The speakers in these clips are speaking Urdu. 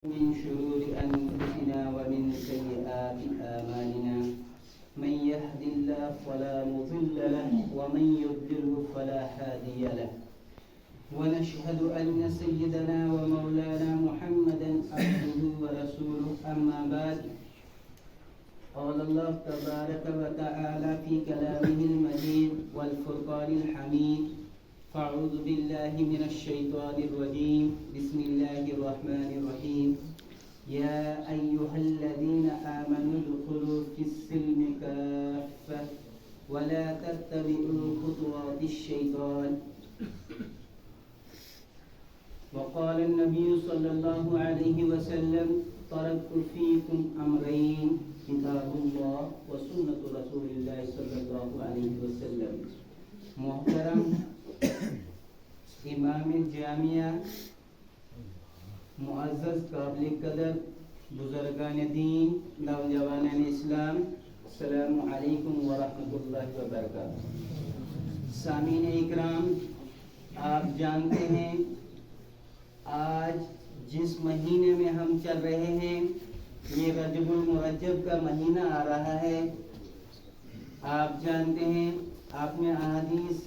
من شرور أنفسنا ومن سيئات أعمالنا من يهد الله فلا مضل له ومن يضلل فلا هادي له ونشهد أن سيدنا ومولانا محمدا عبده ورسوله أما بعد قال الله تبارك وتعالى في كلامه المجيد والفرقان الحميد فأعوذ بالله من الشيطان الرجيم بسم الله الرحمن الرحيم يا أيها الذين آمنوا ادخلوا في السلم كافة ولا تتبعوا خطوات الشيطان وقال النبي صلى الله عليه وسلم تركت فيكم أمرين كتاب الله وسنة رسول الله صلى الله عليه وسلم محترم امام جامعہ معزز قابل قدر بزرگان دین نوجوانان اسلام السلام علیکم ورحمۃ اللہ وبرکاتہ. سامعین اکرام، آپ جانتے ہیں آج جس مہینے میں ہم چل رہے ہیں یہ رجب المرجب کا مہینہ آ رہا ہے. آپ جانتے ہیں، آپ نے احادیث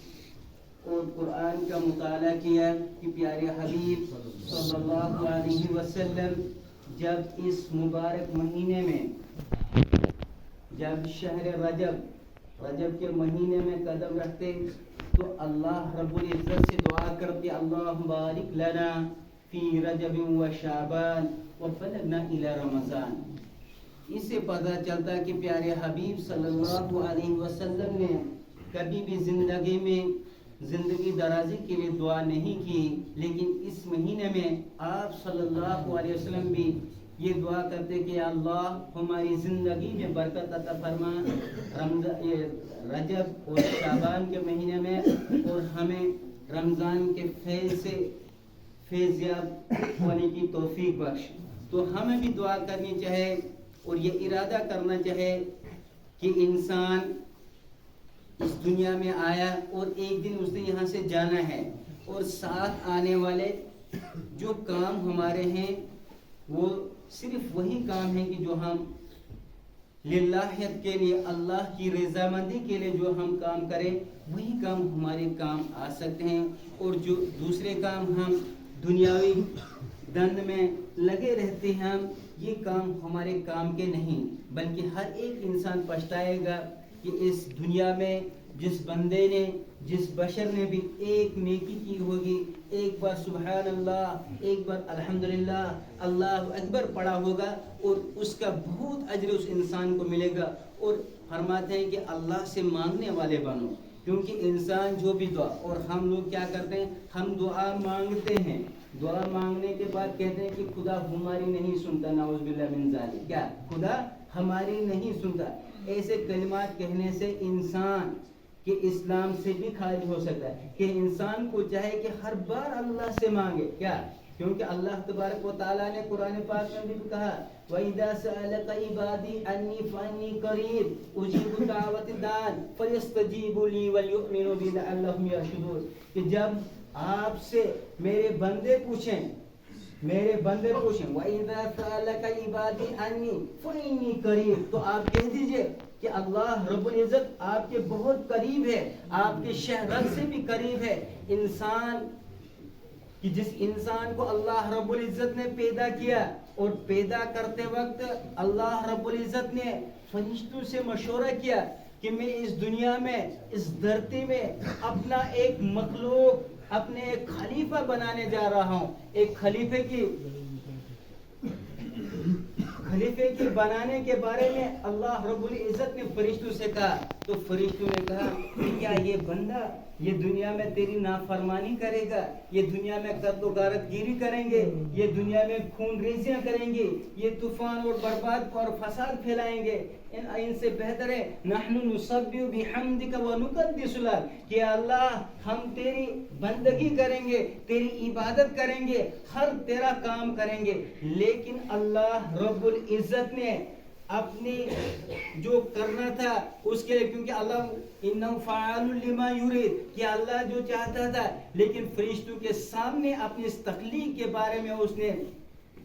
اور قرآن کا مطالعہ کیا کہ پیارے حبیب صلی اللہ علیہ وسلم جب اس مبارک مہینے میں، جب شہر رجب کے مہینے میں قدم رکھتے تو اللہ رب العزت سے دعا کرتے اللہم بارک لنا فی رجب و شعبان وبلغنا الی رمضان. اس سے پتہ چلتا کہ پیارے حبیب صلی اللہ علیہ وسلم نے کبھی بھی زندگی درازی کے لیے دعا نہیں کی، لیکن اس مہینے میں آپ صلی اللہ علیہ وسلم بھی یہ دعا کرتے کہ اللہ ہماری زندگی میں برکت عطا فرما رجب اور شعبان کے مہینے میں، اور ہمیں رمضان کے فیضیاب ہونے کی توفیق بخش. تو ہمیں بھی دعا کرنی چاہے اور یہ ارادہ کرنا چاہے کہ انسان اس دنیا میں آیا اور ایک دن اس نے یہاں سے جانا ہے، اور ساتھ آنے والے جو کام ہمارے ہیں وہ صرف وہی کام ہیں کہ جو ہم للہیت کے لیے، اللہ کی رضامندی کے لیے جو ہم کام کریں وہی کام ہمارے کام آ سکتے ہیں، اور جو دوسرے کام ہم دنیاوی دند میں لگے رہتے ہیں یہ کام ہمارے کام کے نہیں. بلکہ ہر ایک انسان پچھتائے گا کہ اس دنیا میں جس بندے نے، جس بشر نے بھی ایک نیکی کی ہوگی، ایک بار سبحان اللہ، ایک بار الحمدللہ، اللہ اکبر پڑھا ہوگا، اور اس کا بہت اجر اس انسان کو ملے گا. اور فرماتے ہیں کہ اللہ سے مانگنے والے بنو، کیونکہ انسان جو بھی دعا، اور ہم لوگ کیا کرتے ہیں، ہم دعا مانگتے ہیں، دعا مانگنے کے بعد کہتے ہیں کہ خدا ہماری نہیں سنتا، نعوذ باللہ من ذالک، کیا خدا ہماری نہیں سنتا. ایسے کلمات کہنے سے انسان کے اسلام سے بھی خارج ہو سکتا ہے. کہ انسان کو چاہے کہ ہر بار اللہ سے مانگے، کیا؟ کیونکہ اللہ تبارک و تعالیٰ نے قرآن پاک میں بھی کہا وَإِذَا سَأَلَكَ عِبَادِي عَنِّي فَإِنِّي قَرِيبٌ أُجِيبُ دَعْوَةَ الدَّاعِ فَلْيَسْتَجِيبُوا لِي وَلْيُؤْمِنُوا بِي لَعَلَّهُمْ يَرْشُدُونَ. کہ جب آپ سے میرے بندے پوچھیں وَإِذَا سَأَلَكَ عِبَادِي عَنِّي فَإِنِّي قَرِيبٌ، تو آپ کہہ دیجئے کہ اللہ رب العزت آپ کے بہت قریب ہے، آپ کے شہرت سے بھی قریب ہے. انسان کہ جس انسان کو اللہ رب العزت نے پیدا کیا، اور پیدا کرتے وقت اللہ رب العزت نے فرشتوں سے مشورہ کیا کہ میں اس دنیا میں، اس دھرتی میں اپنا ایک مخلوق، اپنے ایک خلیفہ بنانے جا رہا ہوں. ایک خلیفے کی بنانے کے بارے میں اللہ رب العزت نے فرشتوں سے کہا. تو فرشتوں نے کہا کہ کیا یہ بندہ یہ دنیا میں تیری نافرمانی کرے گا، یہ دنیا میں قتل و غارت گیری کریں گے، یہ دنیا میں خون ریزیاں کریں گے، یہ طوفان اور برباد اور فساد پھیلائیں گے. ان سے بہتر ہے نحن نسبح بحمدک ونقدس لک، کہ اللہ ہم تیری بندگی کریں گے، تیری عبادت کریں گے، ہر تیرا کام کریں گے. لیکن اللہ رب العزت نے اپنی جو کرنا تھا اس کے لیے، کیونکہ اللہ انہ فعال لما یرید، کہ اللہ جو چاہتا تھا، لیکن فرشتوں کے سامنے اپنی اس تخلیق کے بارے میں اس نے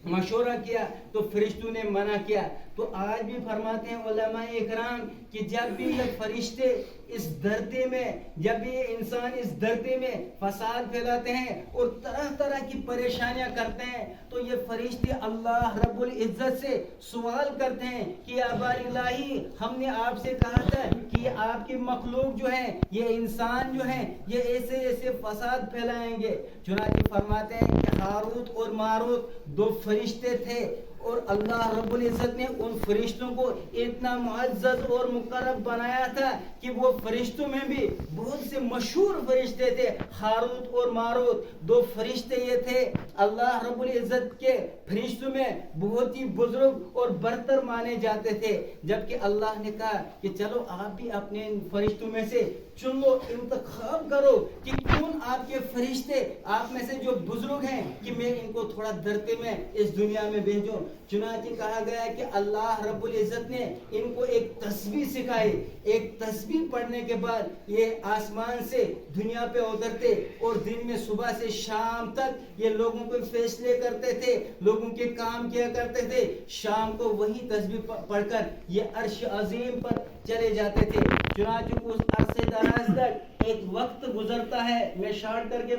مشورہ کیا تو فرشتوں نے منع کیا. تو آج بھی فرماتے ہیں علماء اکرام کہ جب بھی یہ فرشتے اس دھرتی میں، جب بھی یہ انسان اس دھرتی میں فساد پھیلاتے ہیں اور طرح طرح کی پریشانیاں کرتے ہیں، تو یہ فرشتے اللہ رب العزت سے سوال کرتے ہیں کہ یا باری الہی، ہم نے آپ سے کہا تھا کہ یہ آپ کی مخلوق جو ہے، یہ انسان جو ہے، یہ ایسے ایسے فساد پھیلائیں گے. چنانچہ فرماتے ہیں کہ ہاروت اور ماروت دو فرشتے تھے، اور اللہ رب العزت نے ان فرشتوں کو اتنا معزز اور مقرب بنایا تھا کہ وہ فرشتوں میں بھی بہت سے مشہور فرشتے تھے. ہاروت اور ماروت دو فرشتے یہ تھے، اللہ رب العزت کے فرشتوں میں بہت ہی بزرگ اور برتر مانے جاتے تھے. جبکہ اللہ نے کہا کہ چلو آپ بھی اپنے فرشتوں میں سے چن لو، انتخاب کرو کہ کون آپ کے فرشتے آپ میں سے جو بزرگ ہیں کہ میں ان کو تھوڑا دھرتی میں اس دنیا میں بھیجوں. چنانچہ کہا گیا ہے کہ اللہ رب العزت نے ان کو ایک تسبیح سکھائی. ایک تسبیح پڑھنے کے بعد یہ آسمان سے دنیا پہ اترتے اور دن میں صبح سے شام تک یہ لوگوں کو فیصلے کرتے تھے، لوگوں کے کام کیا کرتے تھے. شام کو وہی تسبیح پڑھ کر یہ عرش عظیم پر چلے جاتے تھے. چنانچہ اس عرصے دراز تک ایک وقت گزرتا ہے، میں شارٹ کر کے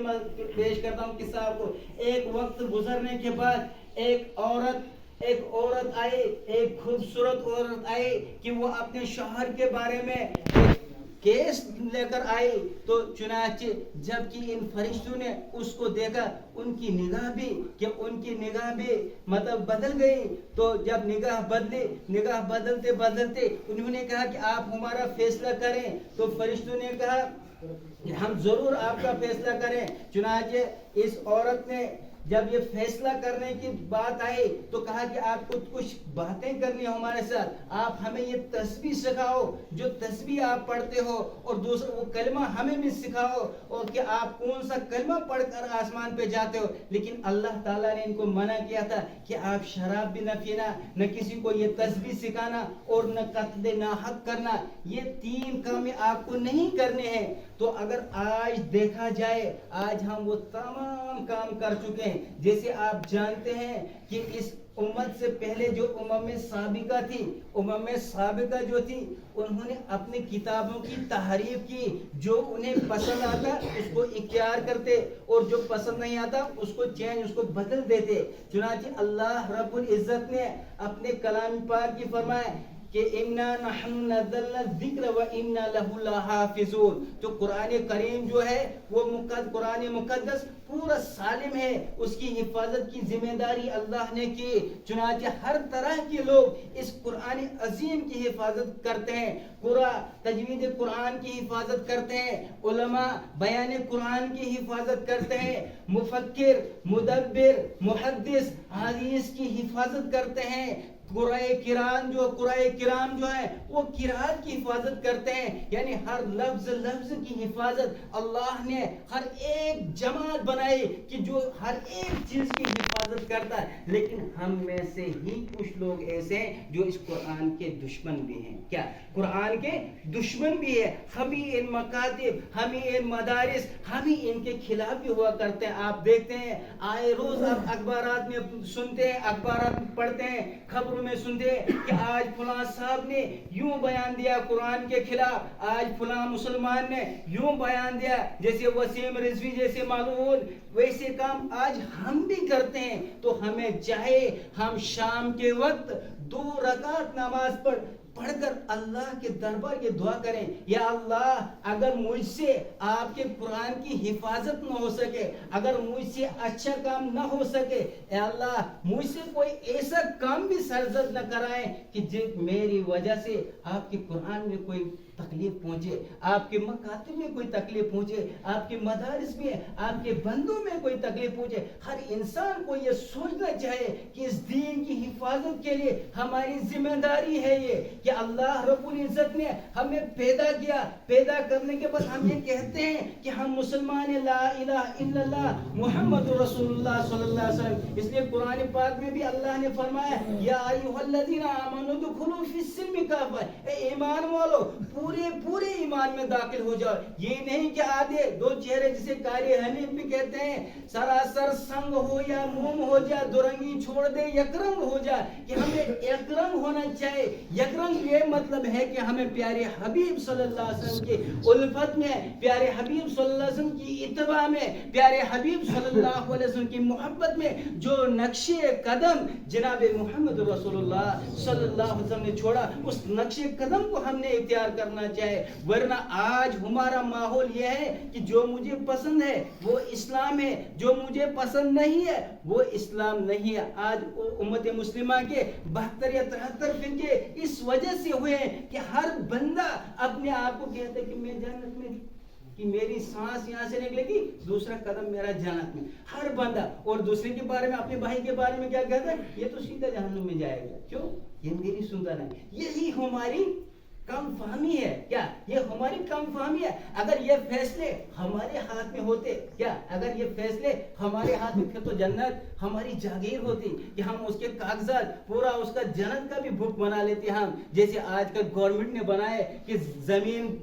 پیش کرتا ہوں قصہ آپ کو. ایک وقت گزرنے کے بعد ایک عورت آئی، ایک خوبصورت عورت آئی کہ وہ اپنے شوہر کے بارے میں کیس لے کر آئی. تو چنانچہ جب کہ ان فرشتوں نے اس کو دیکھا، ان کی نگاہ بھی مطلب بدل گئی. تو جب نگاہ بدلتے انہوں نے کہا کہ آپ ہمارا فیصلہ کریں. تو فرشتوں نے کہا کہ ہم ضرور آپ کا فیصلہ کریں. چنانچہ اس عورت نے جب یہ فیصلہ کرنے کی بات آئی تو کہا کہ آپ کو کچھ باتیں کرنی ہمارے ساتھ، آپ ہمیں یہ تسبیح سکھاؤ جو تسبیح آپ پڑھتے ہو، اور دوسرا وہ کلمہ ہمیں بھی سکھاؤ، اور کہ آپ کون سا کلمہ پڑھ کر آسمان پہ جاتے ہو. لیکن اللہ تعالیٰ نے ان کو منع کیا تھا کہ آپ شراب بھی نہ پینا، نہ کسی کو یہ تسبیح سکھانا، اور نہ قتل ناحق کرنا. یہ 3 کام آپ کو نہیں کرنے ہیں. تو اگر آج دیکھا جائے، آج ہم وہ تمام کام کر چکے ہیں. جیسے آپ جانتے ہیں کہ اس امت سے پہلے جو امم سابقہ جو تھی، انہوں نے اپنی کتابوں کی تحریف کی. جو انہیں پسند آتا اس کو اختیار کرتے، اور جو پسند نہیں آتا اس کو اس کو بدل دیتے. چنانچہ اللہ رب العزت نے اپنے کلام پاک کی فرمایا کہ اِنَّا نَحْنُ نَزَّلْنَا الذِّكْرَ وَإِنَّا لَهُ لَحَافِظُونَ. تو قرآن کریم جو ہے وہ قرآن مقدس پورا سالم ہے، اس کی حفاظت کی ذمہ داری اللہ نے کی. چنانچہ ہر طرح کے لوگ اس قرآن عظیم کی حفاظت کرتے ہیں. تجوید قرآن کی حفاظت کرتے ہیں، علماء بیان قرآن کی حفاظت کرتے ہیں، مفکر، مدبر، محدث حدیث کی حفاظت کرتے ہیں. قرآن کرام جو ہے وہ قرآت کی حفاظت کرتے ہیں. یعنی ہر لفظ کی حفاظت اللہ نے ہر ایک جماعت بنائی کہ جو ہر ایک چیز کی حفاظت کرتا ہے. لیکن ہم میں سے ہی کچھ لوگ ایسے ہیں جو اس قرآن کے دشمن بھی ہیں. کیا قرآن کے دشمن بھی ہے؟ ہم ہی ان مکاتب، ہم ہی ان مدارس، ہم ہی ان کے خلاف بھی ہوا کرتے ہیں. آپ دیکھتے ہیں آئے روز آپ اخبارات میں سنتے ہیں، اخبارات میں پڑھتے ہیں، خبروں میں سنتے ہیں کہ آج فلاں صاحب نے یوں بیان دیا قرآن کے خلاف، آج فلاں مسلمان نے یوں بیان دیا. جیسے وسیم رضوی جیسے معلوم ویسے کام آج ہم بھی کرتے ہیں. تو ہمیں چاہے ہم شام کے وقت 2 رکعت نماز پڑھ کر اللہ کے دربار کی دعا کریں، یا اللہ اگر مجھ سے آپ کے قرآن کی حفاظت نہ ہو سکے، اگر مجھ سے اچھا کام نہ ہو سکے، اے اللہ مجھ سے کوئی ایسا کام بھی سرزد نہ کرائیں کہ میری وجہ سے آپ کے قرآن میں کوئی تکلیف پہنچے، آپ کے مکاتب میں کوئی تکلیف پہنچے، آپ کے مدارس میں، آپ کے بندوں میں کوئی تکلیف پہنچے. ہر انسان کو یہ سوچنا چاہیے کہ اس دین کی حفاظت کے لیے ہماری ذمہ داری ہے یہ کہ اللہ رب العزت نے ہمیں پیدا کیا. پیدا کرنے کے بعد ہم یہ کہتے ہیں کہ ہم مسلمان ہیں، لا الہ الا اللہ محمد رسول اللہ صلی اللہ علیہ وسلم. اس لیے قرآن پاک میں بھی اللہ نے فرمایا یا ایھا الذین آمنوا ادخلوا فی السلم کافہ، اے ایمان والو پورے ایمان میں داخل ہو جاؤ. یہ نہیں کہ آدھے دو چہرے جسے قاری حنیف بھی کہتے ہیں سراسر سنگ ہو یا موم ہو جائے دورنگی چھوڑ دے یک رنگ ہو جائے, کہ ہمیں ایک رنگ ہونا چاہیے. یک رنگ یہ مطلب ہے کہ ہمیں پیارے حبیب صلی اللہ علیہ وسلم کی الفت میں, پیارے حبیب صلی اللہ علیہ وسلم کی اتباع میں, پیارے حبیب صلی اللہ علیہ وسلم کی محبت میں جو نقش قدم جناب محمد رسول اللہ صلی اللہ علیہ وسلم نے چھوڑا اس نقش قدم کو ہم نے اختیار کرنا چاہے. ورنہ آج ہمارا ماحول یہ ہے کہ جو مجھے پسند ہے وہ اسلام ہے, جو مجھے پسند نہیں ہے وہ اسلام نہیں ہے. آج امت مسلمہ کے 72 یا 73 فرقے اس وجہ سے ہوئے ہیں کہ ہر بندہ اپنے آپ کو کہتا ہے کہ میں جنت میں, کہ میری سانس یہاں سے نکلے گی دوسرا قدم میرا جنت میں. ہر بندہ, اور دوسرے کے بارے میں اپنے بھائی کے بارے میں کیا کہتا ہے, یہ تو سیدھا جہنم میں جائے گا. کیوں؟ یہ میری سنتا نہیں. یہی ہماری کم فہمی ہے. کیا یہ ہماری کم فہمی ہے؟ اگر یہ فیصلے ہمارے ہاتھ میں ہوتے, کیا اگر یہ فیصلے ہمارے ہاتھ میں, پھر تو جنت ہماری جاگیر ہوتی کہ ہم اس کے کاغذات پورا اس کا جنت کا بھی بک بنا لیتے ہم, جیسے آج کل گورنمنٹ نے بنائے کہ زمین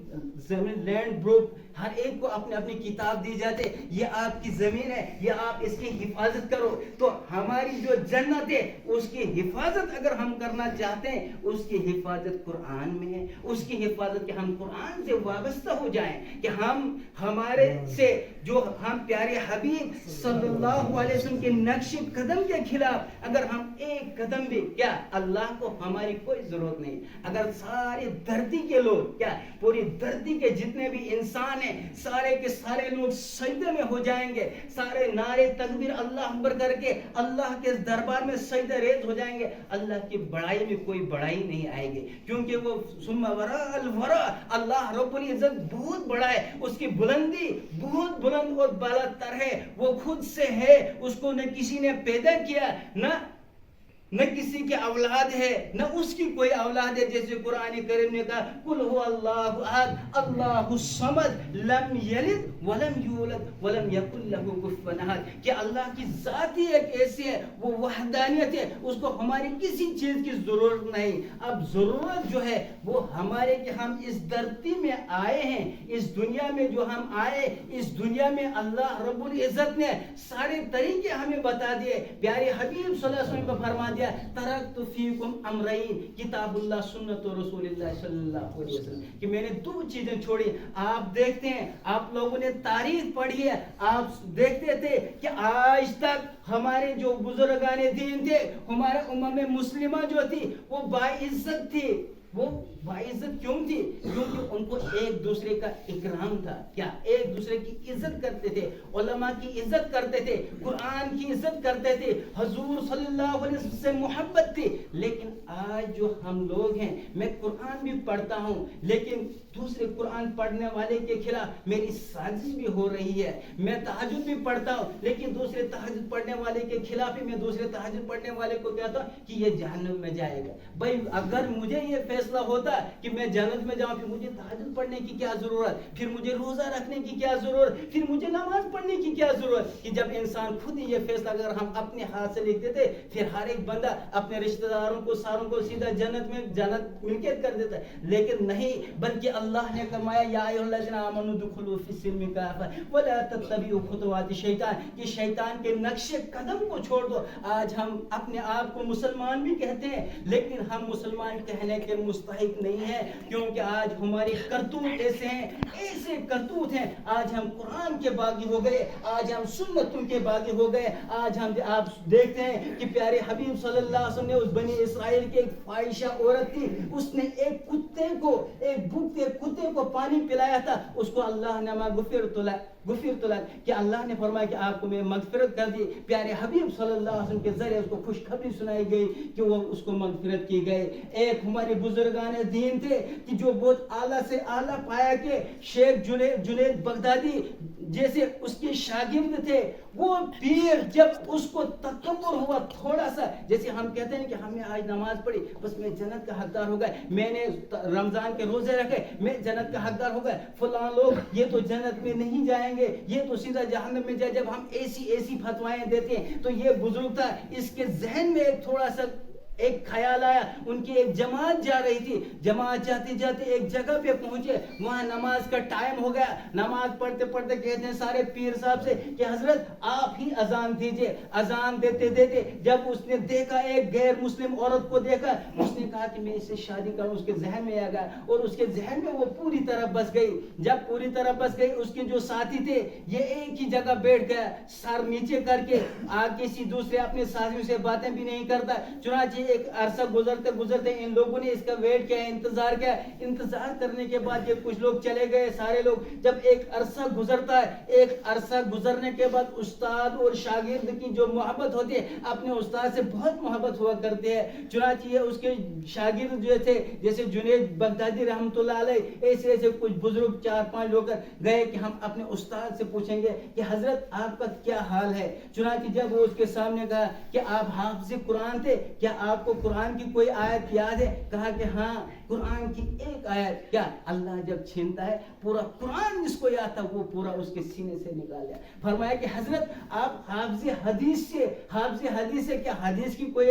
لینڈ بک ہر ایک کو اپنی اپنی کتاب دی جاتے, یہ آپ کی زمین ہے, یہ آپ اس کی حفاظت کرو. تو ہماری جو جنت ہے اس کی حفاظت اگر ہم کرنا چاہتے ہیں, اس کی حفاظت قرآن میں ہے. اس کی حفاظت کہ ہم قرآن سے وابستہ ہو جائیں, کہ ہم ہمارے سے جو ہم پیارے حبیب صلی اللہ علیہ وسلم کے نقش قدم کے خلاف اگر ہم ایک قدم بھی, کیا اللہ کو ہماری کوئی ضرورت نہیں. اگر سارے دھرتی کے لوگ, کیا پوری دھرتی کے جتنے بھی انسان ہیں, سارے کے سارے لوگ سجدے میں ہو جائیں گے, سارے نعرے تکبیر اللہ اکبر کر کے اللہ کے دربار میں سجدہ ریز ہو جائیں گے, اللہ کی بڑائی میں کوئی بڑائی نہیں آئے گی, کیونکہ وہ ثم وراء الورا, اللہ رب العزت بہت بڑا ہے, اس کی بلندی بہت بلند اور بالا تر ہے, وہ خود سے ہے, اس کو نہ کسی نے پیدا کیا, نہ کسی کی اولاد ہے, نہ اس کی کوئی اولاد ہے. جیسے قرآن کریم نے کہا قل هو اللہ احد اللہ الصمد لم یلد ولم یولد ولم یکن له کفوا احد, کہ اللہ کی ذات ہی ایک ایسی ہے, وہ وحدانیت ہے, اس کو ہماری کسی چیز کی ضرورت نہیں. اب ضرورت جو ہے وہ ہمارے کہ ہم اس دھرتی میں آئے ہیں, اس دنیا میں جو ہم آئے, اس دنیا میں اللہ رب العزت نے سارے طریقے ہمیں بتا دیے. پیارے حبیب صلی اللہ علیہ وسلم کو فرما دیا ترکت فیکم امرین کتاب اللہ سنت رسول اللہ صلی اللہ علیہ وسلم, کہ میں نے 2 چیزیں چھوڑی. آپ دیکھتے ہیں, آپ لوگوں نے تاریخ پڑھی ہے, آپ دیکھتے تھے کہ آج تک ہمارے جو بزرگان دین تھے, ہمارے امم مسلمہ جو تھی وہ باعزت تھی. وہ باعزت کیوں تھی؟ کیونکہ ان کو ایک دوسرے کا اکرام تھا, کیا ایک دوسرے کی عزت کرتے تھے, علماء کی عزت کرتے تھے, قرآن کی عزت کرتے تھے, حضور صلی اللہ علیہ وسلم سے محبت تھی. لیکن آج جو ہم لوگ ہیں, میں قرآن بھی پڑھتا ہوں لیکن دوسرے قرآن پڑھنے والے کے خلاف میری سازش بھی ہو رہی ہے. میں تہجد بھی پڑھتا ہوں لیکن دوسرے تہجد پڑھنے والے کے خلاف ہی میں دوسرے تہجد پڑھنے والے کو کہتا ہوں کہ یہ جہنم میں جائے گا. بھائی اگر مجھے یہ فیصلہ ہوتا کہ میں جنت میں جاؤں, پھر مجھے تہجد پڑھنے کی کیا ضرورت, پھر مجھے روزہ رکھنے کی کیا ضرورت, پھر مجھے نماز پڑھنے کی کیا ضرورت. کہ جب انسان خود ہی یہ فیصلہ اگر ہم اپنے ہاتھ سے لکھ دیتے, پھر ہر ایک بندہ اپنے رشتہ داروں کو ساروں کو سیدھا جنت ملکیت کر دیتا ہے. لیکن نہیں, بلکہ اللہ نے فرمایا یا ایھا الذین آمنوا ادخلوا فی السلم کافۃ ولا تتبعوا خطوات الشیطان, کہ شیطان کے نقش قدم کو چھوڑ دو. آج ہم اپنے آپ کو مسلمان بھی کہتے ہیں لیکن ہم مسلمان کہنے کے مستحق نہیں ہیں, کیونکہ آج ہماری کرتوت ایسے ہیں, ایسے کرتوت ہیں. آج ہم قرآن کے باغی ہو گئے, آج ہم سنتوں کے باغی ہو گئے. آج ہم آپ دیکھتے ہیں کہ پیارے حبیب صلی اللہ علیہ وسلم نے اس بنی اسرائیل کی ایک فاحشہ عورت تھی, اس نے ایک کتے کو, ایک بھوکتے کتے کو پانی پلایا تھا, اس کو اللہ نے غفرت لک, کہ اللہ نے فرمایا کہ آپ کو میں مغفرت کر دی. پیارے حبیب صلی اللہ علیہ وسلم کے ذریعے اس کو خوشخبری سنائی گئی کہ وہ اس کو مغفرت کی گئی. ایک ہمارے بزرگان دین تھے کہ جو بہت اعلیٰ سے اعلیٰ پایا کہ شیخ جنید بغدادی جیسے اس کے شاگرد تھے, وہ پیر جب اس کو تکبر ہوا تھوڑا سا, جیسے ہم کہتے ہیں کہ ہم نے آج نماز پڑھی بس میں جنت کا حقدار ہو گئے, میں نے رمضان کے روزے رکھے میں جنت کا حقدار ہو گئے, فلاں لوگ یہ تو جنت میں نہیں جائیں گے, یہ تو سیدھا جہنم میں جائے. جب ہم ایسی فتوائیں دیتے ہیں تو یہ بزرگ تھا, اس کے ذہن میں ایک تھوڑا سا ایک خیال آیا، ان کی ایک جماعت جا رہی تھی، جماعت جاتے جاتے ایک جگہ پہ پہنچے، وہاں نماز کا ٹائم ہو گیا، نماز پڑھتے پڑھتے کہتے ہیں سارے پیر صاحب سے کہ حضرت آپ ہی اذان دیجئے. اذان دیتے دیتے جب اس نے دیکھا ایک غیر مسلم عورت کو دیکھا، اس نے کہا کہ میں اس سے شادی کروں. اس کے ذہن میں آ گیا اور اس کے ذہن میں وہ پوری طرح بس گئی. جب پوری طرح بس گئی، اس کے جو ساتھی تھے یہ ایک ہی جگہ بیٹھ گیا، سر نیچے کر کے، آگے کسی دوسرے اپنے ساتھیوں سے باتیں بھی نہیں کرتا. چنانچہ ایک عرصہ گزرتے گزرتے ان لوگوں نے اس کا ویٹ کیا، انتظار کیا. انتظار کرنے کے بعد یہ کچھ لوگ چلے گئے، سارے لوگ. جب ایک عرصہ گزرتا ہے، ایک عرصہ گزرنے کے بعد استاد اور شاگرد کی جو محبت ہوتی ہے، اپنے استاد سے بہت محبت ہوا کرتے ہیں. چنانچہ یہ اس کے شاگرد جو تھے، جیسے جنید بغدادی رحمۃ اللہ علیہ، ایسے ایسے کچھ بزرگ 4-5 لوگ گئے کہ ہم اپنے استاد سے پوچھیں گے کہ حضرت آپ کا کیا حال ہے. چنانچہ جب وہ اس کے سامنے کہا کہ آپ حافظ قرآن تھے، کیا آپ کو قرآن کی کوئی آیت یاد ہے؟ کہا کہ ہاں، قرآن کی ایک آیت. کیا اللہ جب چھینتا ہے پورا قرآن جس کو یاد تھا وہ پورا اس کے سینے سے نکال لیا. فرمایا کہ حضرت آپ حافظ حدیث سے کیا حدیث کی کوئی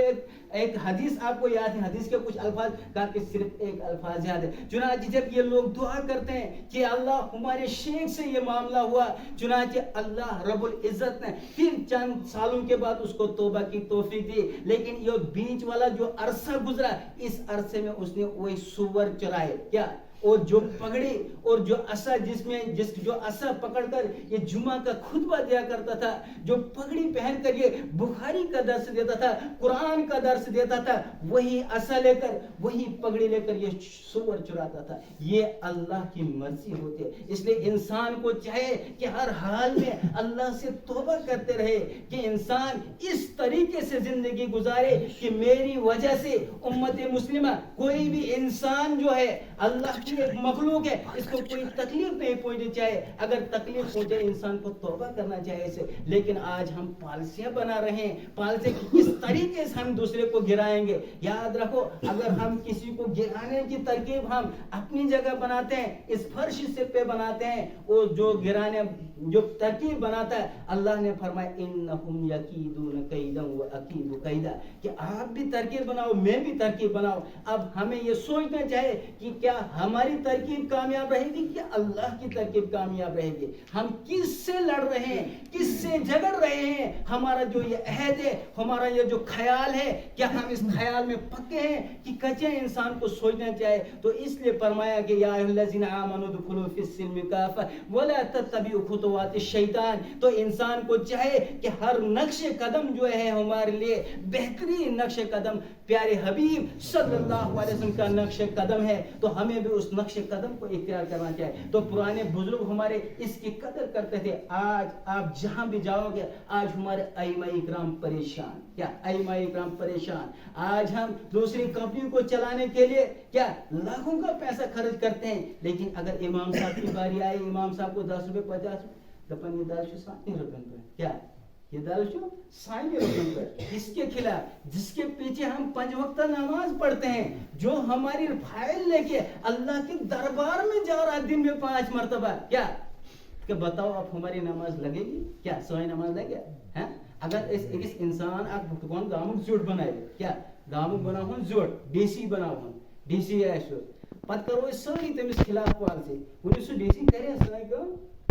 ایک حدیث آپ کو یاد ہے؟ حدیث کے کچھ الفاظ. کہا کہ صرف ایک الفاظ یاد ہے. چنانچہ جب یہ لوگ دعا کرتے ہیں کہ اللہ ہمارے شیخ سے یہ معاملہ ہوا، چنانچہ اللہ رب العزت نے پھر چند سالوں کے بعد اس کو توبہ کی توفیق دی. لیکن یہ بیچ والا جو عرصہ گزرا، اس عرصے میں اس نے وہی سور چرائے. کیا؟ اور جو پگڑی اور جو عصا جو عصا پکڑ کر یہ جمعہ کا خطبہ دیا کرتا تھا، جو پگڑی پہن کر یہ بخاری کا درس دیتا تھا، قرآن کا درس دیتا تھا، وہی عصا لے کر، وہی پگڑی لے کر یہ سور چراتا تھا. یہ اللہ کی مرضی ہوتی ہے. اس لیے انسان کو چاہے کہ ہر حال میں اللہ سے توبہ کرتے رہے، کہ انسان اس طریقے سے زندگی گزارے کہ میری وجہ سے امت مسلمہ، کوئی بھی انسان جو ہے اللہ کی ایک مخلوق ہے، اس کو کوئی تکلیف نہیں پہنچنی چاہیے. اگر تکلیف پہنچے انسان کو توبہ کرنا چاہیے اسے. لیکن آج ہم پالیسیاں بنا رہے ہیں، پالیسی کس طریقے سے ہم دوسرے کو گرائیں گے. یاد رکھو، اگر ہم کسی کو گرانے کی ترکیب ہم اپنی جگہ بناتے ہیں، اس فرش سے پہ بناتے ہیں، اور جو ترکیب بناتا ہے، اللہ نے فرمایا انہم یکیدون کیدا واکید کیدا، کہ آپ بھی ترکیب بناؤ، میں بھی ترکیب بناؤ. اب ہمیں یہ سوچنا چاہیے کہ کیا ہماری ترکیب کامیاب رہے گی کہ اللہ کی ترکیب کامیاب رہے گی. ہم کس سے لڑ رہے ہیں، کس سے جھگڑ رہے ہیں. ہمارا جو یہ عہد ہے، ہمارا یہ جو خیال ہے، کیا ہم اس خیال میں پکے ہیں کہ کچے ہیں؟ انسان کو سوچنا چاہیے. تو اس لیے فرمایا کہ یا ایھا الذین آمنوا ادخلوا فی السلم کافہ ولا تتبعوا خطوات الشیطان. تو انسان کو چاہے کہ ہر نقش قدم جو ہے ہمارے لیے بہترین نقش قدم پیارے حبیب صلی اللہ علیہ وسلم کا نقش قدم ہے، تو ہمیں بھی اس نقش قدم کو اختیار کرنا چاہیے. تو پرانے بزرگ ہمارے اس کی قدر کرتے تھے. آج آپ جہاں بھی جاؤ گے، آج ہمارے ائمہ اکرام پریشان. کیا ائمہ اکرام پریشان؟ آج ہم دوسری کمپنیوں کو چلانے کے لیے کیا لاکھوں کا پیسہ خرچ کرتے ہیں، لیکن اگر امام صاحب کی باری آئے، امام صاحب کو 10 روپے 50 روپے یہ دال سائیں روپے کیا یہ دال سائیں روپے اس کے خلاف، جس کے پیچھے ہم 5 وقتہ نماز پڑھتے ہیں، جو ہماری فائل لے کے اللہ کے دربار میں جا رہا ہے دن میں 5 مرتبہ. کیا کہ بتاؤ اب ہماری نماز لگے گی؟ کیا سوئی نماز لگے؟ اگر اس انسان آپ کون گامک زوٹ بنائے، کیا گامک بنا ہوں زوٹ ڈی سی بنا ہوں ڈی سی ایسو پت کرو اس ساری تمس خلاف پالیسی وہ سو ڈی سی کرے سائی کو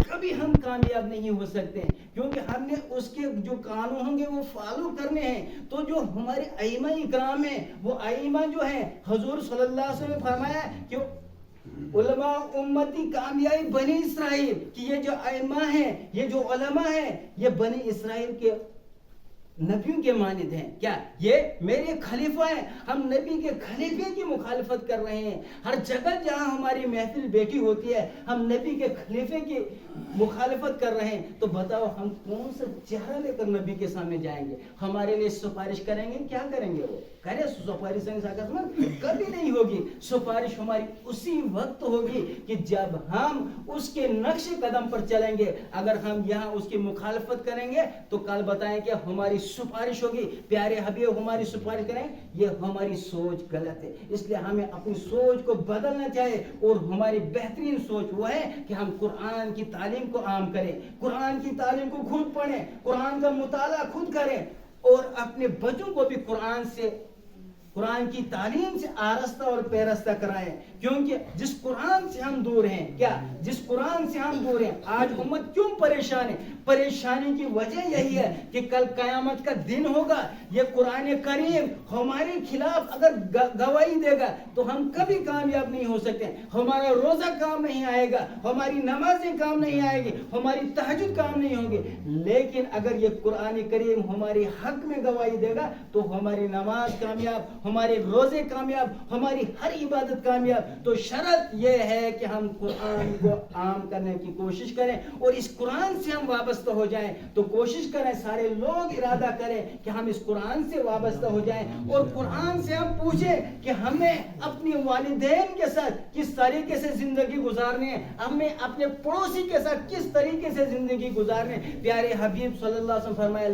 کبھی ہم کامیاب نہیں ہو سکتے ہیں، کیونکہ ہم نے اس کے جو قانون ہوں گے وہ فالو کرنے ہیں. تو جو ہمارے ائمہ اکرام ہیں، وہ ائمہ جو ہیں، حضور صلی اللہ علیہ وسلم نے فرمایا کہ علماء امتی کامیابی بنی اسرائیل، کہ یہ جو ائمہ ہیں، یہ جو علماء ہیں، یہ بنی اسرائیل کے نبیوں کے مانند ہیں. کیا یہ میرے خلیفہ ہیں؟ ہم نبی کے خلیفے کی مخالفت کر رہے ہیں. ہر جگہ جہاں ہماری محفل بیٹھی ہوتی ہے، ہم نبی کے خلیفے کی مخالفت کر رہے ہیں. تو بتاؤ ہم کون سا چہرہ لے کر نبی کے سامنے جائیں گے؟ ہمارے لیے سفارش کریں گے؟ کیا کریں گے؟ وہ کرے سفارش کبھی نہیں ہوگی. سفارش ہماری اسی وقت ہوگی کہ جب ہم اس کے نقش قدم پر چلیں گے. اگر ہم یہاں اس کی مخالفت کریں گے تو کل بتائیں کہ ہماری سفارش ہوگی، پیارے حبیب ہماری سفارش کریں. یہ ہماری سوچ غلط ہے. اس لیے ہمیں اپنی سوچ کو بدلنا چاہیے، اور ہماری بہترین سوچ وہ ہے کہ ہم قرآن کی تعلیم کو عام کریں، قرآن کی تعلیم کو خود پڑھیں، قرآن کا مطالعہ خود کریں، اور اپنے بچوں کو بھی قرآن سے قرآن کی تعلیم سے آرستہ اور پیرستہ کرائیں، کیونکہ جس قرآن سے ہم دور ہیں، کیا جس قرآن سے ہم دور ہیں، آج امت کیوں پریشان ہے؟ پریشانی کی وجہ یہی ہے کہ کل قیامت کا دن ہوگا، یہ قرآن کریم ہمارے خلاف اگر گواہی دے گا تو ہم کبھی کامیاب نہیں ہو سکتے، ہمارا روزہ کام نہیں آئے گا، ہماری نمازیں کام نہیں آئے گی، ہماری تہجد کام نہیں ہوگی۔ لیکن اگر یہ قرآن کریم ہمارے حق میں گواہی دے گا تو ہماری نماز کامیاب، ہمارے روزے کامیاب، ہماری ہر عبادت کامیاب۔ تو شرط یہ ہے کہ ہم قرآن کو عام کرنے کی کوشش کریں اور اس قرآن سے ہم وابستہ ہو جائیں۔ تو کوشش کریں، سارے لوگ ارادہ کریں کہ ہم اس قرآن سے وابستہ ہو جائیں اور قرآن سے ہم پوچھیں کہ ہمیں اپنے والدین کے ساتھ کس طریقے سے زندگی گزارنی ہے، ہمیں اپنے پڑوسی کے ساتھ کس طریقے سے زندگی گزارنی ہے۔ پیارے حبیب صلی اللہ علیہ وسلم فرمایا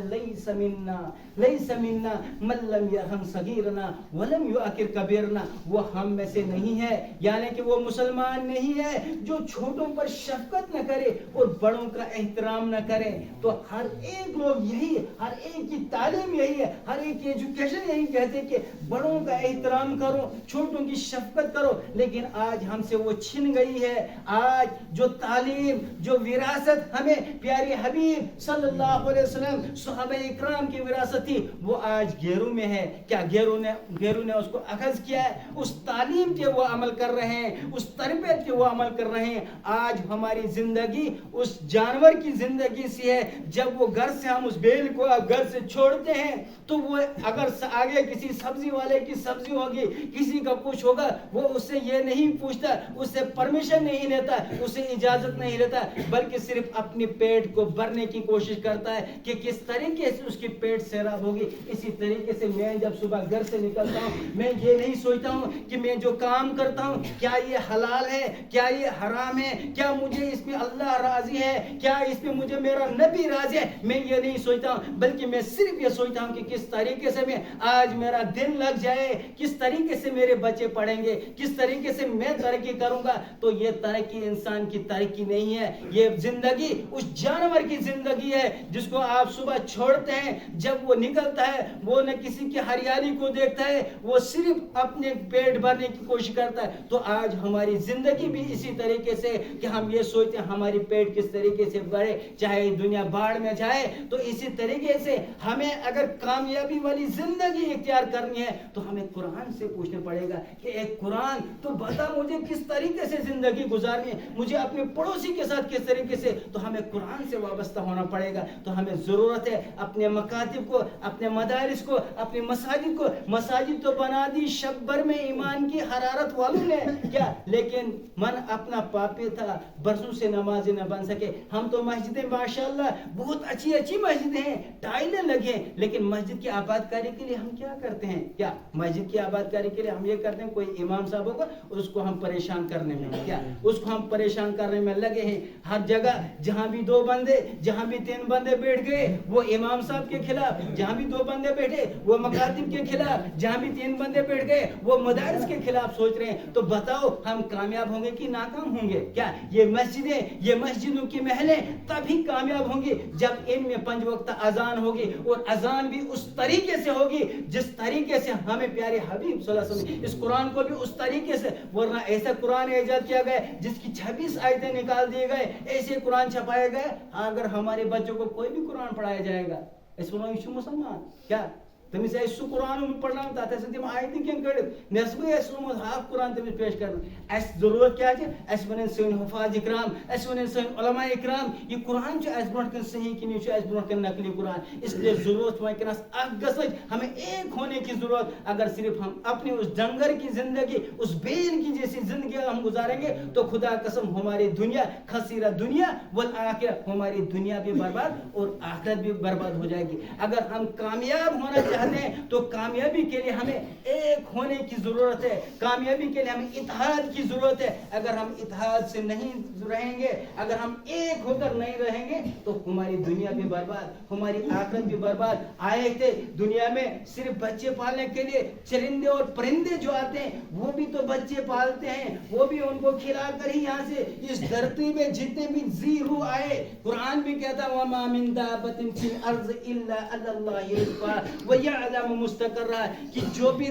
لیس منا من لم یرحم صغیرنا ولم یعقر کبیرنا، وہ ہم میں سے نہیں ہے، یعنی کہ وہ مسلمان نہیں ہے جو چھوٹوں پر شفقت نہ کرے اور بڑوں کا احترام نہ کرے۔ تو ہر ایک لوگ یہی، ہر ایک کی تعلیم یہی ہے، ہر ایک کی ایجوکیشن یہی کہتے کہ بڑوں کا احترام کرو، چھوٹوں کی شفقت کرو، لیکن آج ہم سے وہ چھن گئی ہے۔ آج جو تعلیم، جو وراثت ہمیں پیارے حبیب صلی اللہ علیہ وسلم صحابہ اکرام کی وراثت تھی، وہ آج گھیروں میں ہے۔ کیا گھیروں نے اس کو اخذ کیا ہے؟ اس تعلیم کے وہ عمل کر رہے ہیں، اس تربیت کے وہ عمل کر رہے ہیں۔ آج ہماری زندگی اس جانور کی زندگی سی ہے، جب وہ گھر سے ہم اس بیل کو گھر سے چھوڑتے ہیں تو وہ اگر آگے کسی سبزی والے کی سبزی ہوگی، کسی کا کچھ ہوگا، وہ اس سے یہ نہیں پوچھتا، اس سے پرمیشن نہیں لیتا، اسے اجازت نہیں لیتا، بلکہ صرف اپنے پیٹ کو بھرنے کی کوشش کرتا ہے کہ کس طریقے سے اس کی پیٹ سیراب ہوگی۔ اسی طریقے سے میں جب صبح گھر سے نکلتا ہوں، میں یہ نہیں سوچتا ہوں کہ میں جو کام کرتا ہوں کیا یہ حلال ہے، کیا یہ حرام ہے، کیا مجھے اس میں اللہ راضی ہے، کیا اس میں مجھے میرا نبی راضی ہے۔ میں یہ نہیں سوچتا ہوں، بلکہ میں صرف یہ سوچتا ہوں کہ کس طریقے سے میں آج میرا دن لگ جائے، کس طریقے سے میرے بچے پڑھیں گے، کس طریقے سے میں ترقی کروں گا۔ تو یہ ترقی انسان کی ترقی نہیں ہے، یہ زندگی اس جانور کی زندگی ہے جس کو آپ صبح چھوڑتے ہیں، جب وہ نکلتا ہے وہ نہ کسی کی ہریالی کو دیکھتا ہے، وہ صرف اپنے پیٹ بھرنے کی کوشش کرتا ہے۔ تو آج ہماری زندگی بھی اسی طریقے سے کہ ہم یہ سوچتے ہیں ہماری پیٹ کس طریقے سے بڑھے، چاہے دنیا باڑ میں جائے۔ تو اسی طریقے سے ہمیں اگر کامیابی والی زندگی اختیار کرنی ہے تو ہمیں قرآن سے پوچھنا پڑے گا کہ اے قرآن تو بتا مجھے کس طریقے سے زندگی گزارنی ہے، مجھے اپنے پڑوسی کے ساتھ کس طریقے سے۔ تو ہمیں قرآن سے وابستہ ہونا پڑے گا۔ تو ہمیں ضرورت ہے اپنے مکاتب کو، اپنے مدارس کو، اپنے مساجد کو۔ مساجد تو بنا دی شب بھر میں ایمان کی حرارت والوں نے، کیا لیکن من اپنا پاپی تھا، برسوں سے نمازیں نہ بن سکے۔ ہم تو مسجدیں ماشاءاللہ بہت اچھی مسجدیں ہیں، ٹائلیں لگے، لیکن مسجد کی آباد کاری کے لیے ہم کیا کرتے ہیں؟ کیا مسجد کی آباد کاری کے لیے ہم یہ کرتے ہیں کوئی امام صاحب ہوگا اس کو ہم پریشان کرنے میں، کیا اس کو ہم پریشان کرنے میں لگے ہیں۔ ہر جگہ جہاں بھی 2 بندے، جہاں بھی 3 بندے بیٹھ گئے وہ امام صاحب کے خلاف، جہاں بھی 2 بندے بیٹھے وہ مکاتب کے خلاف، جہاں بھی 3 بندے بیٹھ گئے وہ مدارس کے خلاف سوچ رہے ہیں۔ تو بتاؤ ہم کامیاب ہوں گے کہ ناکام ہوں گے؟ کیا یہ مسجدیں، یہ مسجدوں کی محلیں تبھی کامیاب ہوں گی جب ان میں 5 وقت اذان ہوگی، اور اذان بھی اس طریقے سے ہوگی جس طریقے سے ہمیں پیارے حبیب صلی اللہ علیہ وسلم اس قرآن کو بھی اس طریقے سے، ورنہ ایسا قرآن ایجاد کیا گیا جس کی 26 آیتیں نکال دیے گئے، ایسے قرآن چھپائے گئے۔ اگر ہمارے بچوں کو کوئی بھی قرآن پڑھایا جائے گا اس کو یہ مسلمان کیا تمس سو قرآن پڑھنا تک تم آیتیں کن کڑت نصبی ہاف قرآن تمس پیش کرنا۔ اس ضرورت کیا اس ون سن حفاظ اکرام، اس ون سن علماء اکرام یہ قرآن برو کن صحیح کن یہ برو کن نقلی قرآن۔ اس لیے ضرورت ونکس گھچ ہمیں ایک ہونے کی ضرورت۔ اگر صرف ہم اپنے اس ڈنگر کی زندگی، اس بیل کی جیسی زندگی ہم گزاریں گے تو خدا قسم ہماری دنیا خسیرہ دنیا والآخرہ، ہماری دنیا بھی برباد اور آخرت بھی برباد ہو جائے گی۔ اگر ہم کامیاب ہونا چاہتے ہیں تو کامیابی کے لیے ہمیں ایک ہونے کی ضرورت ہے، کامیابی کے لیے ہمیں اتحاد کی ضرورت ہے۔ اگر ہم اتحاد سے نہیں رہیں گے، اگر ہم ایک ہو کر نہیں رہیں گے تو ہماری دنیا بھی برباد، ہماری آخرت بھی برباد۔ آئے تھے دنیا میں صرف بچے پالنے کے لیے، چرندے اور پرندے جو آتے ہیں وہ بھی تو بچے پالتے ہیں، وہ بھی ان کو کھلا کر ہی یہاں سے اس دھرتی میں جتنے بھی ذی روح آئے، قرآن بھی کہتا وَمَا مِن دَابَّةٍ فِي الْأَرْضِ إِلَّا عَلَى اللَّهِ رِزْقُهَا وَيَعْلَمُ مُسْتَقَرَّهَا کہ جو بھی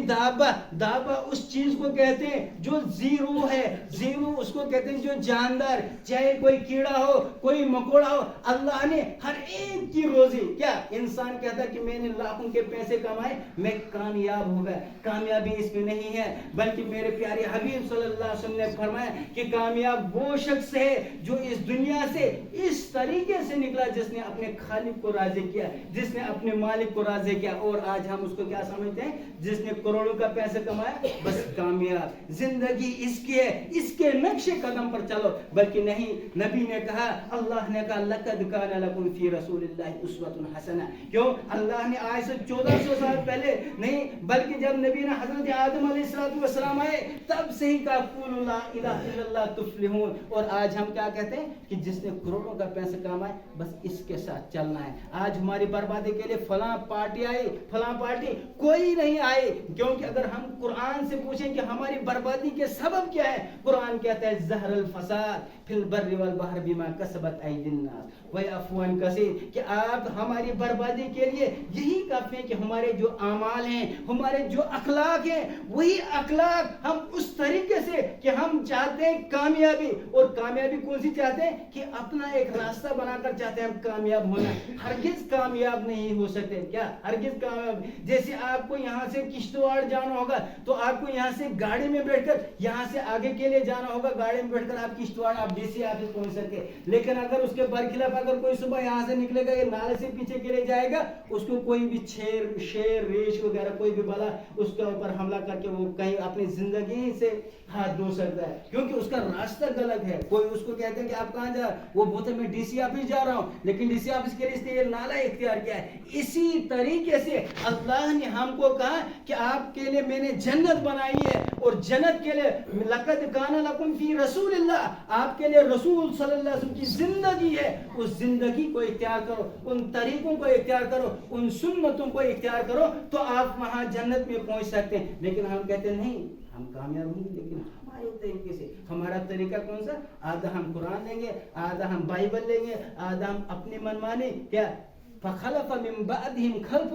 دابا اس چیز کو کہتے ہیں جو زیرو ہے، زیرو اس کو کہتے ہیں جو جاندار، چاہے کوئی کیڑا ہو کوئی مکوڑا ہو، اللہ نے ہر ایک کی روزی، کیا انسان کہتا ہے کہ میں نے لاکھوں کے پیسے کمائے میں کامیاب ہو گیا، کامیابی اس میں نہیں ہے، بلکہ میرے پیارے حبیب صلی اللہ علیہ وسلم نے فرمایا کہ کامیاب وہ شخص ہے جو اس دنیا سے اس طریقے سے نکلا جس نے اپنے خالق کو راضی کیا، جس نے اپنے مالک کو راضی کیا۔ اور آج ہم اس کو کیا سمجھتے ہیں؟ جس نے کروڑوں کا پیسہ کمایا بس کامیاب، زندگی اس کی ہے، اس کے نقش قدم پر چلو، بلکہ نہیں، نبی نے کہا، اللہ نے کہا لَقَدْ كَانَ لَكُمْ فِي رَسُولِ اللَّهِ أُسْوَةٌ حَسَنَةٌ۔ کیوں؟ اللہ نے آج سے 1400 سال پہلے نہیں، بلکہ جب نبی نے حضرت آدم علیہ السلام آئے تب سے ہی کہا قُولُوا لَا إِلَٰهَ إِلَّا اللَّهُ تُفْلِحُونَ۔ اور آج ہم کیا کہتے ہیں کہ جس نے کروڑوں کا پیسہ کمائے بس اس کے ساتھ چلنا ہے۔ آج ہماری بربادی کے لیے فلاں پارٹی آئی، فلاں پارٹی، کوئی نہیں آئی، کیونکہ اگر ہم قرآن سے پوچھیں کہ ہماری بربادی کے سبب کیا ہے، قرآن کہتا ہے ظہر الفساد فی البر والبحر بما کسبت ایدی الناس ویعفو عن کثیر، کہ آپ ہماری بربادی کے لیے یہی کافی ہے کہ ہمارے جو اعمال ہیں، ہمارے جو اخلاق ہیں، وہی اخلاق ہم اس طریقے سے کہ ہم چاہتے ہیں کامیابی، اور کامیابی کون سی چاہتے ہیں کہ اپنا ایک راستہ بنا کر چاہتے ہیں ہم کامیاب ہونا، ہرگز کامیاب نہیں ہو سکتے، کیا ہرگز کامیاب؟ جیسے آپ کو یہاں سے کشتواڑ جانا ہوگا تو آپ کو یہاں سے گاڑی میں بیٹھ کر یہاں سے آگے کے لیے جانا ہوگا، گاڑی میں بیٹھ کر آپ کشتواڑ آپ ڈی سی آفس پہنچ سکے، لیکن اگر اس کے برخلاف اگر کوئی صبح یہاں سے نکلے گا یہ نالے سے پیچھے کے لیے جائے گا، اس کو کوئی بھی شیر ریش وغیرہ کوئی بھی بلا اس کے اوپر حملہ کر کے وہ کہیں اپنی زندگی سے ہاتھ دھو سکتا ہے، کیونکہ اس کا راستہ غلط ہے۔ کوئی اس کو کہتے ہیں کہ آپ کہاں جا، وہ بولتے ہیں میں ڈی سی آفس جا رہا ہوں، لیکن ڈی سی آفس کے لیے اس نے یہ نالا اختیار کیا ہے۔ اسی طریقے سے اللہ نے ہم کو کہا کہ آپ کے لیے میں نے جنت بنائی ہے، اور جنت کے لیے لقد کان لکم فی رسول اللہ، آپ کے لیے رسول صلی اللہ علیہ وسلم کی زندگی ہے، اس زندگی کو اختیار کرو، ان طریقوں کو اختیار کرو، ان سنتوں کو اختیار کرو تو آپ وہاں جنت میں پہنچ سکتے ہیں۔ لیکن ہم کہتے ہیں نہیں ہم کامیاب ہوں گے، لیکن ہمارے طریقے سے، ہمارا طریقہ کون سا؟ آدھا ہم قرآن لیں گے، آدھا ہم بائبل لیں گے، آدھا ہم اپنی منمانی، کیا فخلف من بعدهم خلف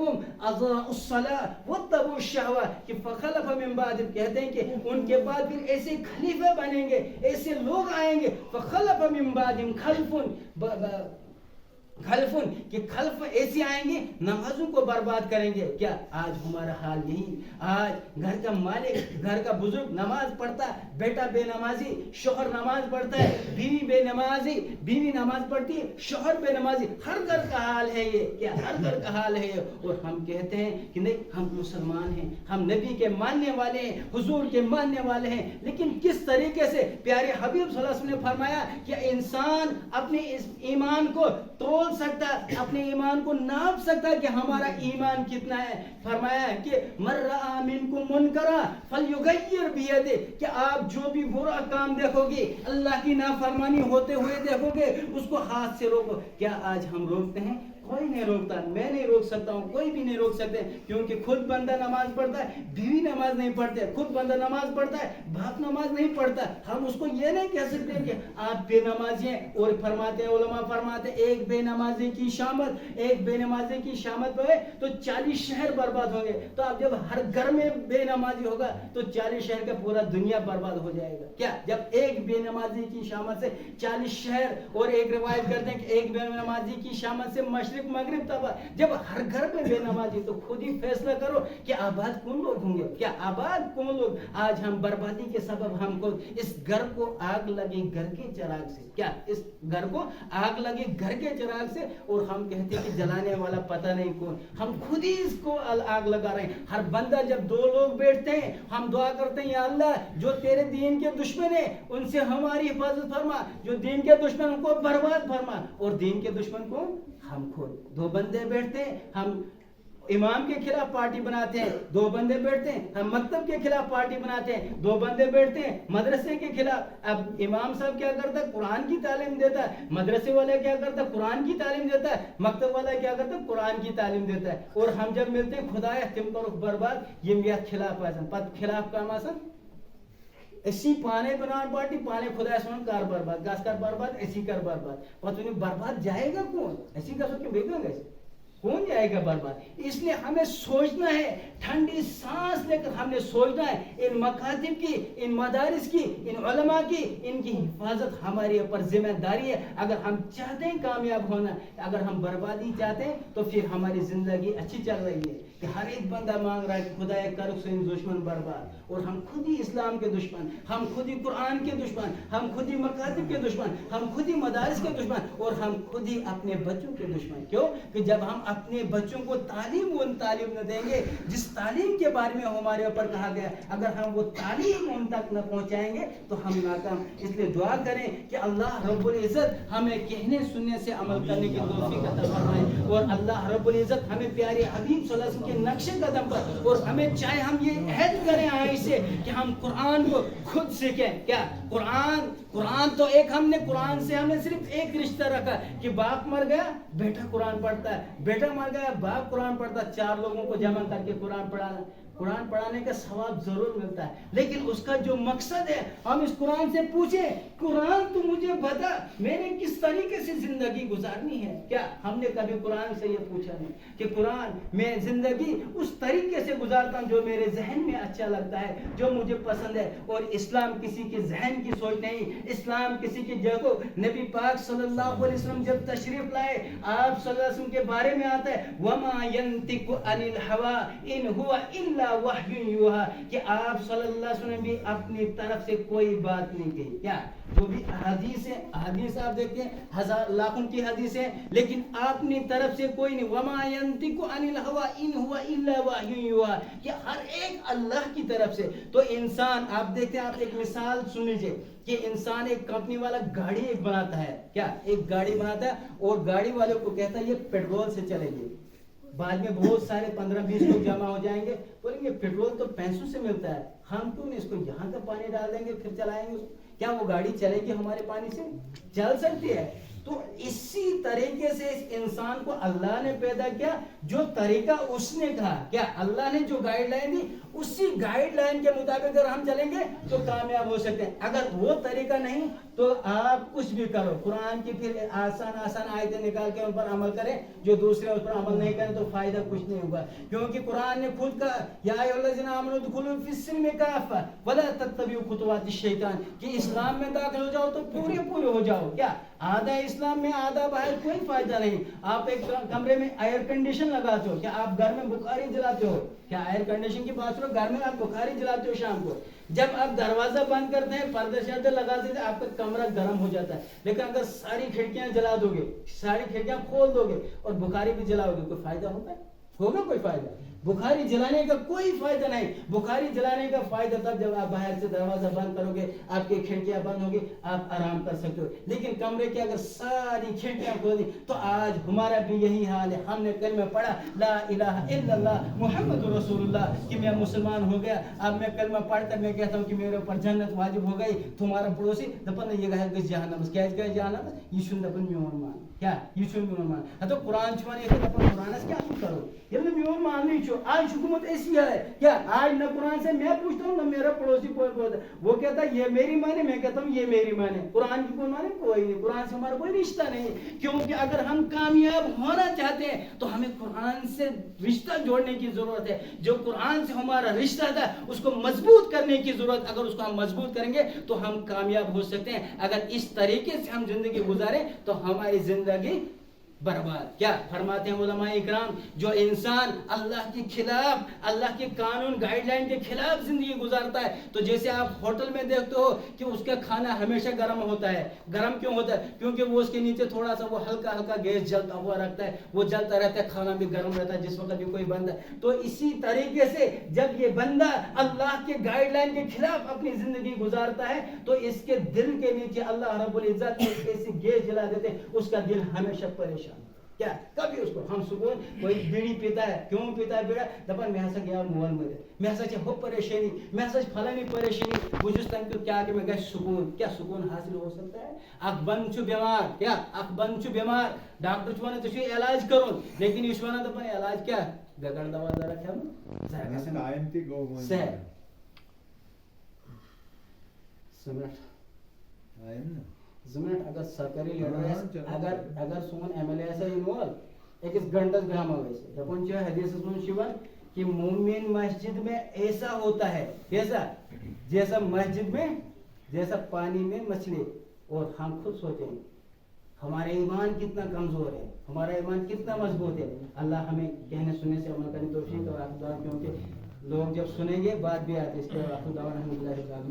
اضاعوا الصلاة واتبعوا الشهوات، کہ فخلف من بعدهم کہتے ہیں کہ ان کے بعد پھر ایسے خلیفہ بنیں گے، ایسے لوگ آئیں گے، فخلف من بعدهم خلفن، کہ خلف ایسے آئیں گے نمازوں کو برباد کریں گے۔ کیا آج ہمارا حال یہی؟ آج گھر کا مالک، گھر کا بزرگ نماز پڑھتا ہے، بیٹا بے نمازی، شوہر نماز پڑھتا ہے، بیوی بے نمازی، بیوی نماز پڑھتی ہے، شوہر بے نمازی، ہر گھر کا حال ہے یہ، کیا ہر گھر کا حال ہے یہ؟ اور ہم کہتے ہیں کہ نہیں ہم مسلمان ہیں، ہم نبی کے ماننے والے ہیں، حضور کے ماننے والے ہیں، لیکن کس طریقے سے؟ پیارے حبیب صلی اللہ علیہ وسلم نے فرمایا کہ انسان اپنے اس ایمان کو تول سکتا ہے، اپنے ایمان کو ناپ سکتا ہے کہ ہمارا ایمان کتنا ہے۔ فرمایا ہے کہ من رأى منکم منکرا فلیغیر بیدہ، کہ آپ جو بھی برا کام دیکھو گے، اللہ کی نافرمانی ہوتے ہوئے دیکھو گے، اس کو ہاتھ سے روکو۔ کیا آج ہم روکتے ہیں؟ کوئی نہیں روکتا، میں نہیں روک سکتا ہوں، کوئی بھی نہیں روک سکتے، کیونکہ خود بندہ نماز پڑھتا ہے، بیوی نماز نہیں پڑھتے، خود بندہ نماز پڑھتا ہے، باپ نماز نہیں پڑھتا، ہم اس کو یہ نہیں کہہ سکتے کہ آپ بے نمازی ہیں۔ اور فرماتے ہیں علماء فرماتے ہیں ایک بے نمازی کی شامت، ایک بے نمازی کی شامت پہ تو 40 شہر برباد ہوں گے۔ تو اب جب ہر گھر میں بے نمازی ہوگا تو 40 شہر کا پورا دنیا برباد ہو جائے گا۔ کیا جب ایک بے نمازی کی شامت سے 40 شہر، اور ایک روایت کرتے ہیں کہ ایک بے نمازی کی شامت سے مشرق مغرب تباہ، جب ہر گھر پہ بے نمازی، تو خود ہی فیصلہ کرو کہ آباد کون لوگ ہوں گے، کیا آباد کون لوگ؟ آج ہم بربادی کے سبب ہم کو اس گھر کو آگ لگی گھر کے چراغ سے، کیا اس گھر کو آگ لگی گھر کے چراغ سے، اور ہم کہتے ہیں کہ جلانے والا پتہ نہیں کون، ہم خود ہی اس کو آگ لگا رہے ہیں۔ ہر بندہ جب دو لوگ بیٹھتے ہیں ہم دعا کرتے ہیں یا اللہ جو تیرے دین کے دشمن ہیں ان سے ہماری حفاظت فرما، جو دین کے دشمن ان کو برباد فرما، اور دین کے دشمن کو ہم خود۔ دو بندے بیٹھتے ہیں ہم امام کے خلاف پارٹی بناتے ہیں، دو بندے بیٹھتے ہیں ہم مکتب کے خلاف پارٹی بناتے ہیں، دو بندے بیٹھتے ہیں مدرسے کے خلاف۔ اب امام صاحب کیا کرتا ہے؟ قرآن کی تعلیم دیتا ہے، مدرسے والا کیا کرتا ہے؟ قرآن کی تعلیم دیتا ہے، مکتب والا کیا کرتا ہے؟ قرآن کی تعلیم دیتا ہے، اور ہم جب ملتے ہیں خدایا تم کرو برباد، یہ میرا خلاف آسان پت خلاف کام آسان اسی پانے بنان پارٹی پانے خدا سن کار برباد گاس کر برباد اسی کر برباد پتہ نہیں برباد جائے گا کون اسی کا سو کہ بیگا گئے کون جائے گا برباد. اس لیے ہمیں سوچنا ہے, ٹھنڈی سانس لے کر ہم نے سوچنا ہے ان مکاتب کی, ان مدارس کی, ان علماء کی, ان کی حفاظت ہمارے اوپر ذمہ داری ہے. اگر ہم چاہتے ہیں کامیاب ہونا, اگر ہم بربادی چاہتے ہیں تو پھر ہماری زندگی اچھی چل رہی ہے کہ ہر ایک بندہ مانگ رہا ہے کہ خدا کر حسین دشمن برباد, اور ہم خود ہی اسلام کے دشمن, ہم خود ہی قرآن کے دشمن, ہم خود ہی مکاتب کے دشمن, ہم خود ہی مدارس کے دشمن, اور ہم خود ہی اپنے بچوں کے دشمن. کیوں کہ جب ہم اپنے بچوں کو تعلیم نہ دیں گے جس تعلیم کے بارے میں ہمارے اوپر کہا گیا, اگر ہم وہ تعلیم ان تک نہ پہنچائیں گے تو ہم ناکام. اس لیے دعا کریں کہ اللہ رب العزت ہمیں کہنے سننے سے عمل کرنے کی توفیق عطا فرمائے, اور اللہ رب العزت ہمیں پیارے حبیب صلی اللہ علیہ وسلم کے نقش قدم پر, اور ہمیں چاہے ہم یہ عہد کریں آج سے کہ ہم قرآن کو خود سیکھیں. کیا قرآن تو ایک ہم نے صرف ایک رشتہ رکھا کہ باپ مر گیا بیٹا قرآن پڑھتا ہے, بیٹا مر گیا باپ قرآن پڑھتا ہے, 4 لوگوں کو جمع کر کے قرآن پڑھانے کا ثواب ضرور ملتا ہے. لیکن اس کا جو مقصد ہے, ہم اس قرآن سے پوچھیں, قرآن تو مجھے بتا میں نے کس طریقے سے زندگی گزارنی ہے. کیا ہم نے کبھی قرآن سے یہ پوچھا نہیں کہ قرآن میں زندگی اس طریقے سے گزارتا ہوں جو میرے ذہن میں اچھا لگتا ہے, جو مجھے پسند ہے. اور اسلام کسی کے ذہن کی سوچ نہیں, اسلام کسی کی جگہ. نبی پاک صلی اللہ علیہ وسلم جب تشریف لائے, آپ صلی اللہ علیہ وسلم کے بارے میں آتا ہے وَمَا يَنْتِقُ عَنِ الْهَوَىٰ إِنْ هُوَ إِلَّا وَحْيٌ يُوحَىٰ, کہ آپ صلی اللہ علیہ وسلم بھی اپنی طرف سے کوئی بات نہیں کہی. کیا جو بھی احادیث ہے, احادیث آپ دیکھتے ہیں ہزار لاکھوں کی حدیث ہے, لیکن اپنی طرف سے کوئی نہیں. وَمَا يَنْتِقُ عَنِ الْهَوَىٰ إِنْ هُوَ إِلَّا وَحْيٌ يُوحَىٰ, کہ ہر ایک اللہ کی طرف سے. تو انسان آپ دیکھتے ہیں, آپ ایک مثال سن لیجئے کہ انسان ایک کمپنی والا گاڑی ایک بناتا ہے. کیا ایک گاڑی بناتا ہے اور گاڑی والے کو کہتا ہے یہ پیٹرول سے چلے گی. بعد میں بہت سارے 15-20 لوگ جمع ہو جائیں گے, بولیں گے پیٹرول تو پیسوں سے ملتا ہے, ہم کیوں نہیں اس کو یہاں کا پانی ڈال دیں گے پھر چلائیں گے. کیا وہ گاڑی چلے گی ہمارے پانی سے؟ چل سکتی ہے. تو اسی طریقے سے اس انسان کو اللہ نے پیدا کیا, جو طریقہ اس نے کہا, کیا اللہ نے جو گائیڈ لائن دی اسی گائیڈ لائن کے مطابق اگر ہم چلیں گے تو کامیاب ہو سکتے ہیں. اگر وہ طریقہ نہیں تو آپ کچھ بھی کرو, قرآن کی پھر آسان آیتیں نکال کے ان پر عمل کریں, جو دوسرے اس پر عمل نہیں کریں تو فائدہ کچھ نہیں ہوگا. کیونکہ قرآن نے خود کہا یا ایھا الذین آمنوا ادخلوا فی السلم کافۃ ولا تتبعوا خطوات الشیطان, کہ اسلام میں داخل ہو جاؤ تو پورے ہو جاؤ. کیا آدھا اسلام میں آدھا باہر, کوئی فائدہ نہیں. آپ ایک کمرے میں ایئر کنڈیشن لگاتے ہو, کیا آپ گھر میں بخاری جلاتے ہو؟ کیا ایئر کنڈیشن کی بات کرو, گھر میں آپ بخاری جلاتے ہو شام کو, جب آپ دروازہ بند کرتے ہیں پردے شردے لگا دیتے ہیں آپ کا کمرہ گرم ہو جاتا ہے. لیکن اگر ساری کھڑکیاں جلا دو گے, ساری کھڑکیاں کھول دو گے اور بخاری بھی جلاؤ گے, کوئی فائدہ ہوگا کوئی فائدہ؟ بخاری جلانے کا کوئی فائدہ نہیں. بخاری جلانے کا فائدہ تب جب آپ باہر سے دروازہ بند کرو گے, آپ کی کھڑکیاں بند ہوگی, آپ آرام کر سکتے ہو. لیکن کمرے کی اگر ساری کھڑکیاں کھول دی تو آج ہمارا بھی یہی حال ہے. ہم نے کلمہ پڑھا لا الہ الا اللہ محمد رسول اللہ کہ میں مسلمان ہو گیا, اب میں کلمہ پڑھ کر میں کہتا ہوں کہ میرے اوپر جنت واجب ہو گئی. تمہارا پڑوسی دپن یہ گئے جہنم, کیا گئے جہنم, یہ چھن دپن میون مان, کیا یہ چھن میون مان. ہاں تو قرآن چھوان یہ دپن قرآنس کیا کرو, یہ میون مان نہیں چھو. آج حکومت ایسی ہے, کیا آج نہ قرآن سے میں پوچھتا ہوں نہ میرا پڑوسی کوئی بولتا ہے, وہ کہتا ہے یہ میری مانے, میں کہتا ہوں یہ میری مانے. قرآن کی کوئی مانے کوئی نہیں, قرآن سے ہمارا کوئی رشتہ نہیں. کیونکہ اگر ہم کامیاب ہونا چاہتے ہیں تو ہمیں قرآن سے رشتہ جوڑنے کی ضرورت ہے. جو قرآن سے ہمارا رشتہ تھا اس کو مضبوط کرنے کی ضرورت, اگر اس کو ہم مضبوط کریں گے تو ہم کامیاب ہو سکتے ہیں. اگر اس طریقے سے ہم زندگی گزاریں تو ہماری زندگی برباد. کیا فرماتے ہیں علماء اکرام, جو انسان اللہ کے خلاف, اللہ کے قانون گائیڈ لائن کے خلاف زندگی گزارتا ہے, تو جیسے آپ ہوٹل میں دیکھتے ہو کہ اس کا کھانا ہمیشہ گرم ہوتا ہے. گرم کیوں ہوتا ہے؟ کیونکہ وہ اس کے نیچے تھوڑا سا وہ ہلکا گیس جلتا ہوا رکھتا ہے, وہ جلتا رہتا ہے, کھانا بھی گرم رہتا ہے جس وقت بھی کوئی بندہ. تو اسی طریقے سے جب یہ بندہ اللہ کے گائیڈ لائن کے خلاف اپنی زندگی گزارتا ہے تو اس کے دل کے نیچے اللہ رب العزت ایک ایسی گیس جلا دیتے ہیں, اس کا دل ہمیشہ پریشان. کیا کبھی اس کو ہم سکون, کوئی بیڑی پیتا ہے, کیوں پیتا ہے بیڑا, دپن میں ہسا گیا مول مر, میں ہسا ہو پریشانی, میں ہسا فلانی پریشانی, بجس تم کیا کہ میں گھر سکون. کیا سکون حاصل ہو سکتا ہے؟ اخ بند چھ بیمار, کیا اخ بند چھ بیمار, ڈاکٹر چھ ونان تھی علاج کرون, لیکن یہ ونان دپن علاج کیا گگڑ دوا ذرا کھیون ٹائم تھی گو زمنٹ. اگر سرکاری لیڈر اگر سون ایم ایل اے ایسا انوالو أکِس گھنٹس بیٚہمو أسۍ دَپان چھِ حدیثس منٛز چھُ یِوان کہ مومن مسجد میں ایسا ہوتا ہے کیسا جیسا مسجد میں جیسا پانی میں مچھلی. اور ہم خود سوچیں ہمارا ایمان کتنا کمزور ہے, ہمارا ایمان کتنا مضبوط ہے. اللہ ہمیں کہنے سننے سے عمل کرنے توفیق اور کیونکہ لوگ جب سنیں گے بات بھی آتی ہے. اس کے بعد